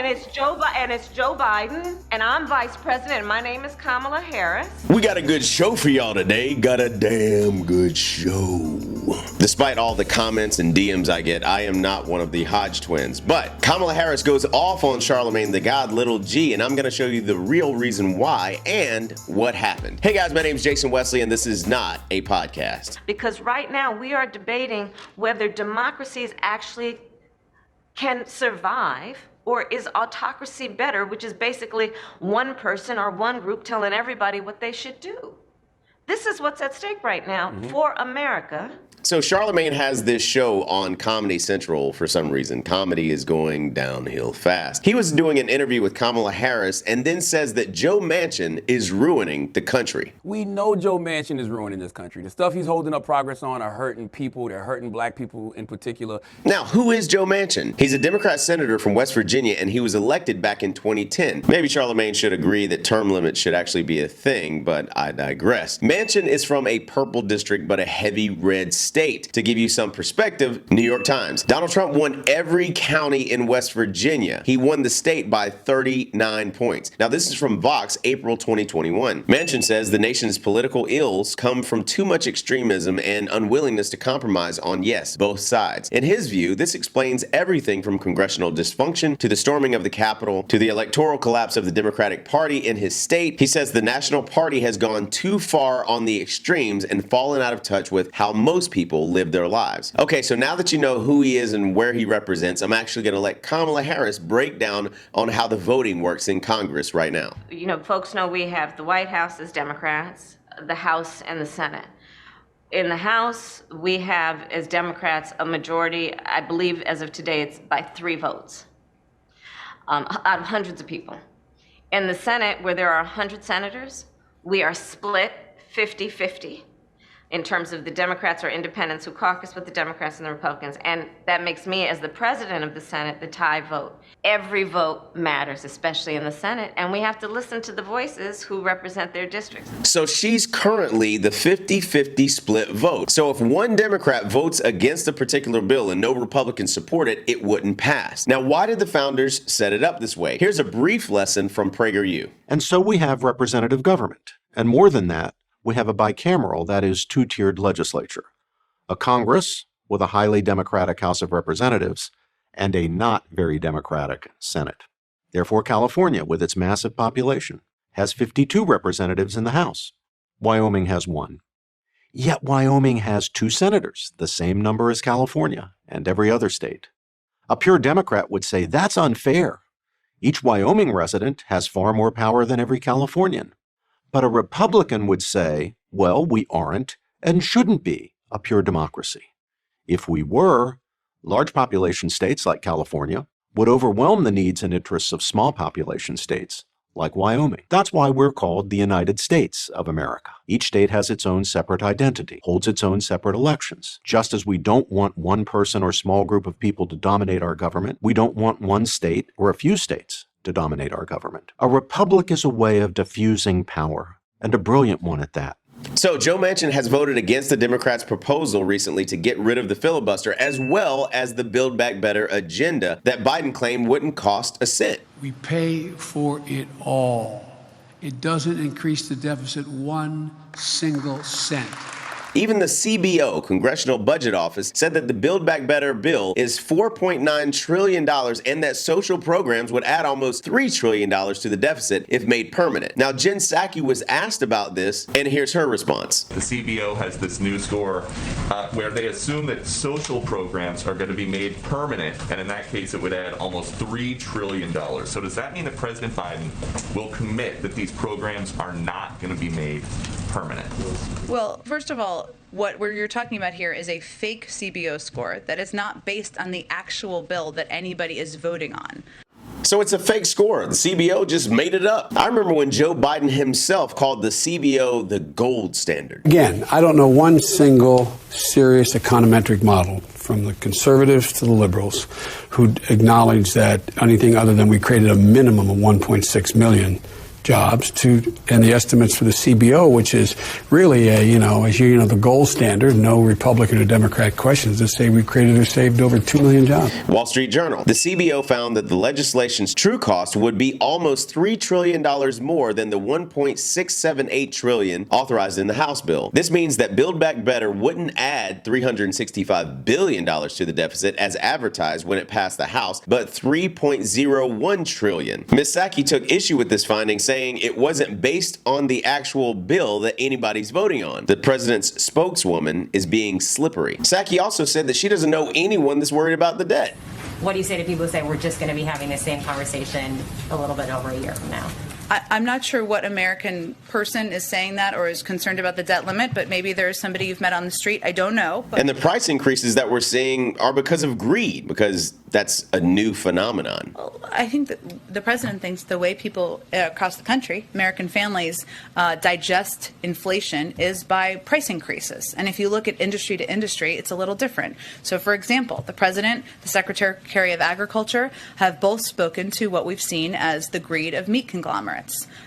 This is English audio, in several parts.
And it's Joe Biden, and I'm vice president, and my name is Kamala Harris. We got a good show for y'all today. Got a damn good show. Despite all the comments and DMs I get, I am not one of the Hodge twins. But Kamala Harris goes off on Charlemagne the God, little G, and I'm going to show you the real reason why and what happened. Hey guys, my name's Jason Wesley, and this is not a podcast. Because right now we are debating whether democracies actually can survive, or is autocracy better, which is basically one person or one group telling everybody what they should do. This is what's at stake right now for America. So Charlemagne has this show on Comedy Central for some reason. Comedy is going downhill fast. He was doing an interview with Kamala Harris and then says that Joe Manchin is ruining the country. We know Joe Manchin is ruining this country. The stuff he's holding up progress on are hurting people. They're hurting black people in particular. Now, who is Joe Manchin? He's a Democrat senator from West Virginia, and he was elected back in 2010. Maybe Charlemagne should agree that term limits should actually be a thing, but I digress. Manchin is from a purple district, but a heavy red state. To give you some perspective, New York Times. Donald Trump won every county in West Virginia. He won the state by 39 points. Now, this is from Vox, April 2021. Manchin says the nation's political ills come from too much extremism and unwillingness to compromise on, yes, both sides. In his view, this explains everything from congressional dysfunction to the storming of the Capitol to the electoral collapse of the Democratic Party in his state. He says the National Party has gone too far on the extremes and fallen out of touch with how most people live their lives. Okay, so now that you know who he is and where he represents, I'm actually going to let Kamala Harris break down on how the voting works in Congress right now. You know, folks know we have the White House as Democrats, the House and the Senate. In the House, we have, as Democrats, a majority. I believe as of today, it's by 3 votes out of hundreds of people. In the Senate, where there are 100 senators, we are split 50-50. In terms of the Democrats or independents who caucus with the Democrats and the Republicans. And that makes me, as the president of the Senate, the tie vote. Every vote matters, especially in the Senate, and we have to listen to the voices who represent their districts. So she's currently the 50-50 split vote. So if one Democrat votes against a particular bill and no Republicans support it, it wouldn't pass. Now, why did the founders set it up this way? Here's a brief lesson from PragerU. And so we have representative government. And more than that, we have a bicameral, that is, 2-tiered legislature, a Congress with a highly Democratic House of Representatives and a not very Democratic Senate. Therefore, California, with its massive population, has 52 representatives in the House. Wyoming has 1. Yet Wyoming has 2 senators, the same number as California and every other state. A pure Democrat would say that's unfair. Each Wyoming resident has far more power than every Californian. But a Republican would say, well, we aren't and shouldn't be a pure democracy. If we were, large population states like California would overwhelm the needs and interests of small population states like Wyoming. That's why we're called the United States of America. Each state has its own separate identity, holds its own separate elections. Just as we don't want one person or small group of people to dominate our government, we don't want one state or a few states to dominate our government. A republic is a way of diffusing power, and a brilliant one at that. So Joe Manchin has voted against the Democrats' proposal recently to get rid of the filibuster, as well as the Build Back Better agenda that Biden claimed wouldn't cost a cent. We pay for it all. It doesn't increase the deficit 1 single cent. Even the CBO, Congressional Budget Office, said that the Build Back Better bill is $4.9 trillion and that social programs would add almost $3 trillion to the deficit if made permanent. Now, Jen Psaki was asked about this, and here's her response. The CBO has this new score where they assume that social programs are going to be made permanent, and in that case, it would add almost $3 trillion. So does that mean that President Biden will commit that these programs are not going to be made permanent? Well, first of all, what you're talking about here is a fake CBO score that is not based on the actual bill that anybody is voting on. So it's a fake score. The CBO just made it up. I remember when Joe Biden himself called the CBO the gold standard. Again, I don't know one single serious econometric model from the conservatives to the liberals who acknowledge that anything other than we created a minimum of 1.6 million jobs and the estimates for the CBO, which is really the gold standard. No Republican or Democrat questions that say we've created or saved over 2 million jobs. Wall Street Journal. The CBO found that the legislation's true cost would be almost $3 trillion more than the $1.678 trillion authorized in the House bill. This means that Build Back Better wouldn't add $365 billion to the deficit as advertised when it passed the House, but $3.01 trillion. Ms. Psaki took issue with this finding, saying it wasn't based on the actual bill that anybody's voting on. The president's spokeswoman is being slippery. Psaki also said that she doesn't know anyone that's worried about the debt. What do you say to people who say we're just going to be having the same conversation a little bit over a year from now? I'm not sure what American person is saying that or is concerned about the debt limit, but maybe there's somebody you've met on the street. I don't know. And the price increases that we're seeing are because of greed, because that's a new phenomenon. I think that the president thinks the way people across the country, American families, digest inflation is by price increases. And if you look at industry to industry, it's a little different. So, for example, the president, the Secretary of Agriculture have both spoken to what we've seen as the greed of meat conglomerates.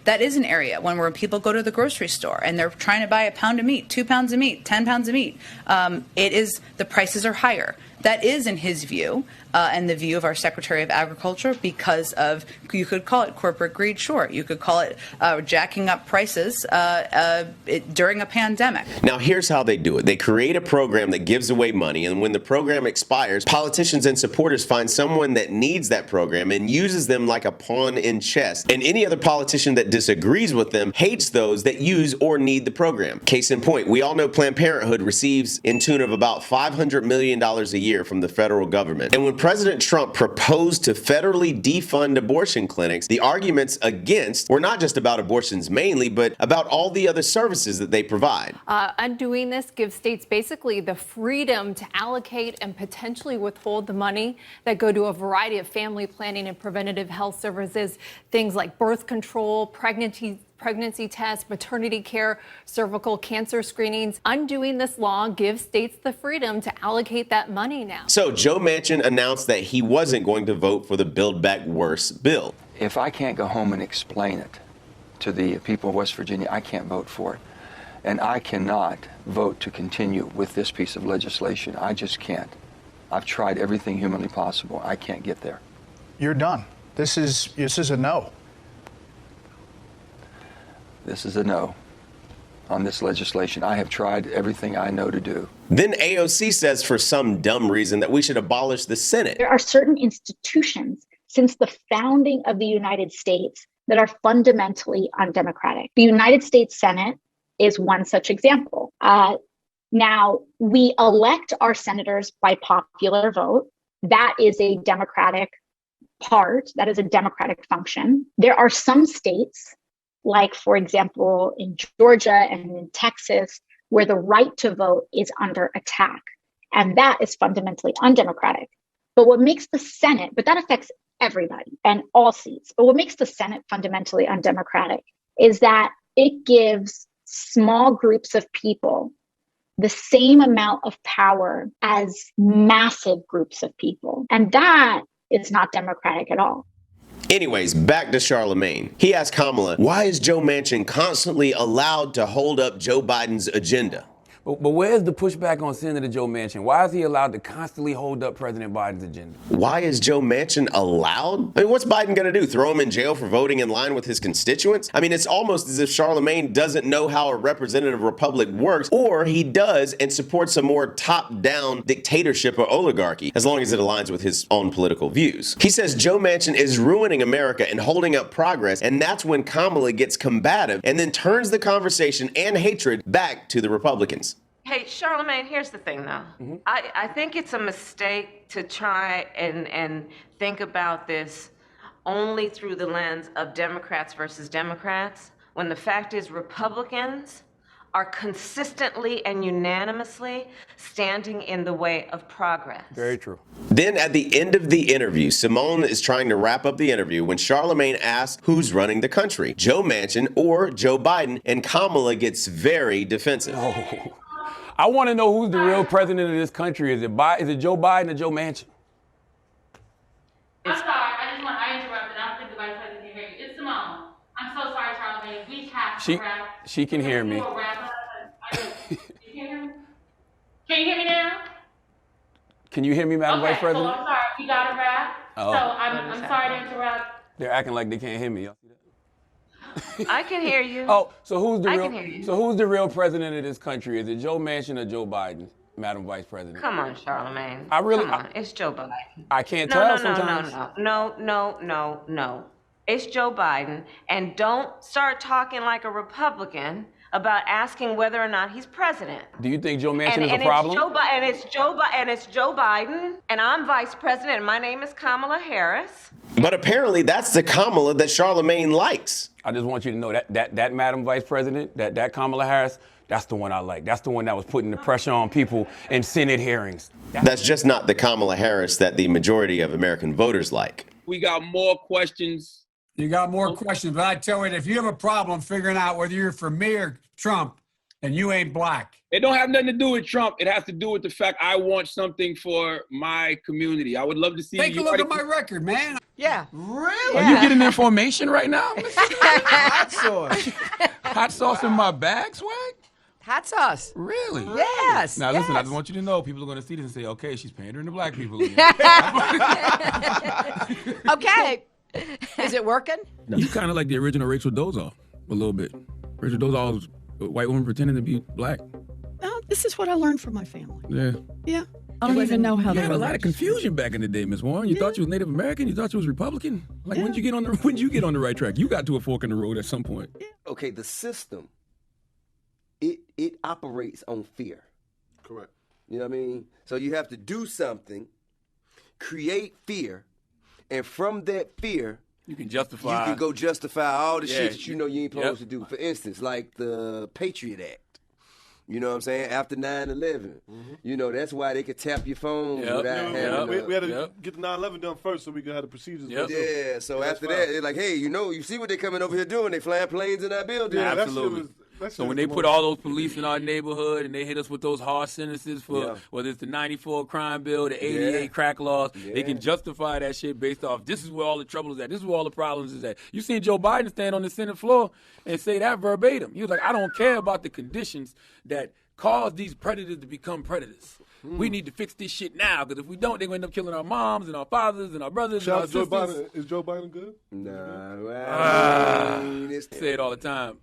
That is an area where people go to the grocery store and they're trying to buy a pound of meat, 2 pounds of meat, 10 pounds of meat. The prices are higher. That is, in his view, and the view of our Secretary of Agriculture, because of, you could call it corporate greed, sure. You could call it jacking up prices during a pandemic. Now, here's how they do it. They create a program that gives away money, and when the program expires, politicians and supporters find someone that needs that program and uses them like a pawn in chess. And any other politician that disagrees with them hates those that use or need the program. Case in point, we all know Planned Parenthood receives in tune of about $500 million a year from the federal government. And when President Trump proposed to federally defund abortion clinics, the arguments against were not just about abortions mainly, but about all the other services that they provide. Undoing this gives states basically the freedom to allocate and potentially withhold the money that go to a variety of family planning and preventative health services, things like birth control, pregnancy tests, maternity care, cervical cancer screenings. Undoing this law gives states the freedom to allocate that money now. So Joe Manchin announced that he wasn't going to vote for the Build Back Worse bill. If I can't go home and explain it to the people of West Virginia, I can't vote for it. And I cannot vote to continue with this piece of legislation. I just can't. I've tried everything humanly possible. I can't get there. You're done. This is a no. This is a no on this legislation. I have tried everything I know to do. Then AOC says for some dumb reason that we should abolish the Senate. There are certain institutions since the founding of the United States that are fundamentally undemocratic. The United States Senate is one such example. Now, we elect our senators by popular vote. That is a democratic part. That is a democratic function. There are some states, like, for example, in Georgia and in Texas, where the right to vote is under attack. And that is fundamentally undemocratic. But what makes the Senate, but that affects everybody and all seats. But what makes the Senate fundamentally undemocratic is that it gives small groups of people the same amount of power as massive groups of people. And that is not democratic at all. Anyways, back to Charlemagne. He asked Kamala, why is Joe Manchin constantly allowed to hold up Joe Biden's agenda? But where's the pushback on Senator Joe Manchin? Why is he allowed to constantly hold up President Biden's agenda? Why is Joe Manchin allowed? I mean, what's Biden going to do? Throw him in jail for voting in line with his constituents? I mean, it's almost as if Charlemagne doesn't know how a representative republic works, or he does and supports a more top-down dictatorship or oligarchy, as long as it aligns with his own political views. He says Joe Manchin is ruining America and holding up progress, and that's when Kamala gets combative and then turns the conversation and hatred back to the Republicans. Hey, Charlamagne, here's the thing, though. Mm-hmm. I think it's a mistake to try and think about this only through the lens of Democrats versus Democrats, when the fact is Republicans are consistently and unanimously standing in the way of progress. Very true. Then at the end of the interview, Simone is trying to wrap up the interview when Charlemagne asks who's running the country, Joe Manchin or Joe Biden, and Kamala gets very defensive. Oh. I want to know who's the real president of this country. Is it Joe Biden or Joe Manchin? I'm sorry. I interrupted. I don't think the vice president can hear you. It's Simone. I'm so sorry, Charlamagne. We have to wrap. She can hear me. You can you hear me now? Can you hear me, Madam Vice President? So I'm sorry. We got to wrap. Oh. So I'm sorry to interrupt. They're acting like they can't hear me. Y'all see that? I can hear you. Oh, so who's the I real? can hear you. So who's the real president of this country? Is it Joe Manchin or Joe Biden, Madam Vice President? Come on, Charlamagne. I really- Come on. It's Joe Biden. I can't tell sometimes. No. It's Joe Biden. And don't start talking like a Republican about asking whether or not he's president. Do you think Joe Manchin is a And problem? it's Joe Biden, and I'm vice president, and my name is Kamala Harris. But apparently that's the Kamala that Charlemagne likes. I just want you to know that Madam Vice President, that Kamala Harris, that's the one I like. That's the one that was putting the pressure on people in Senate hearings. That's just not the Kamala Harris that the majority of American voters like. We got more questions. You got more questions, but I tell you, if you have a problem figuring out whether you're for me or Trump, and you ain't black. It don't have nothing to do with Trump. It has to do with the fact I want something for my community. I would love to see. Take a look at my record, man. Yeah. Really? Are you getting information right now? Hot sauce. Hot sauce in my bag, swag? Hot sauce. Really? Yes. Now listen, I yes. just want you to know, people are going to see this and say, okay, she's pandering to black people again. Okay. Is it working? You kind of like the original Rachel Dolezal, a little bit. Rachel Dolezal was a white woman pretending to be black. Oh, this is what I learned from my family. Yeah. Yeah. I don't even know how You they had a were lot of raised. confusion back in the day, Miss Warren. You thought you was Native American. You thought you was Republican. Like when did you get on the right track? You got to a fork in the road at some point. Okay, the system, it operates on fear. Correct. You know what I mean? So you have to do something, create fear, and from that fear, you can justify. You can go justify all the Yeah. shit that you know you ain't supposed to do. For instance, like the Patriot Act. You know what I'm saying? After 9/11, you know, that's why they could tap your phone without having We had to get the 9/11 done first so we could have the procedures. Yeah, so after that, they're like, hey, you know, you see what they're coming over here doing? They flying planes in our building. Yeah, Absolutely. So when they put all those police in our neighborhood and they hit us with those harsh sentences for whether it's the 94 crime bill, the 88 crack laws, they can justify that shit based off this is where all the trouble is at. This is where all the problems is at. You seen Joe Biden stand on the Senate floor and say that verbatim. He was like, I don't care about the conditions that cause these predators to become predators. We need to fix this shit now because if we don't, they're going to end up killing our moms and our fathers and our brothers Shout out and to our Joe sisters. Biden. Is Joe Biden good? Nah, I say it all the time.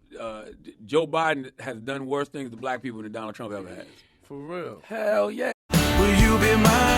Joe Biden has done worse things to black people than Donald Trump ever has. For real. Hell yeah. Will you be mine?